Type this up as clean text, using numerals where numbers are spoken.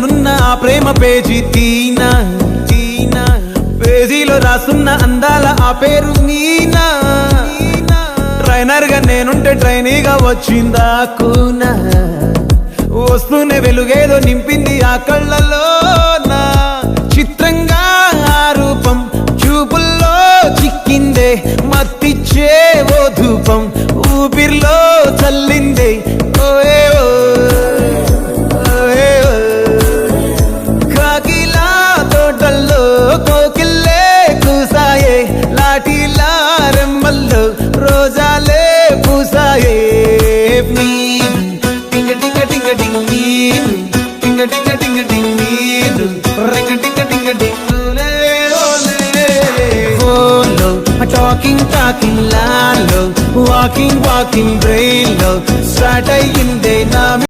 నున్న ప్రేమ పేజీ తీనా తీనా పేజీలో రాసున్న అందాల ఆ పేరు మీనా. ట్రైనర్ గా నేనుంటే ట్రైనీగా వచ్చిందా కూనా. వస్తూనే వెలుగేదో నింపింది ఆ కళ్ళలోనా. చిత్రంగా ఆ రూపం చూపుల్లో చిక్కిందే మత్తిచ్చే ఓ ధూపం ఊపిరిలో చల్లిందే ఓయే కోకిల్లే కూసాయే లాఠీలా రెమ్మల్లో రోజాలే పూసాయే. టింగ టింగ టింగ టింగ్ టింగ టింగ టింగ టింగ్ రింగ టింగ టింగ టింగ్ ఫోన్లో టాకింగ్ టాకింగ్ లాలో వాకింగ్ వాకింగ్ బ్రెయిన్ లో స్టార్ట్ అయ్యిందే నా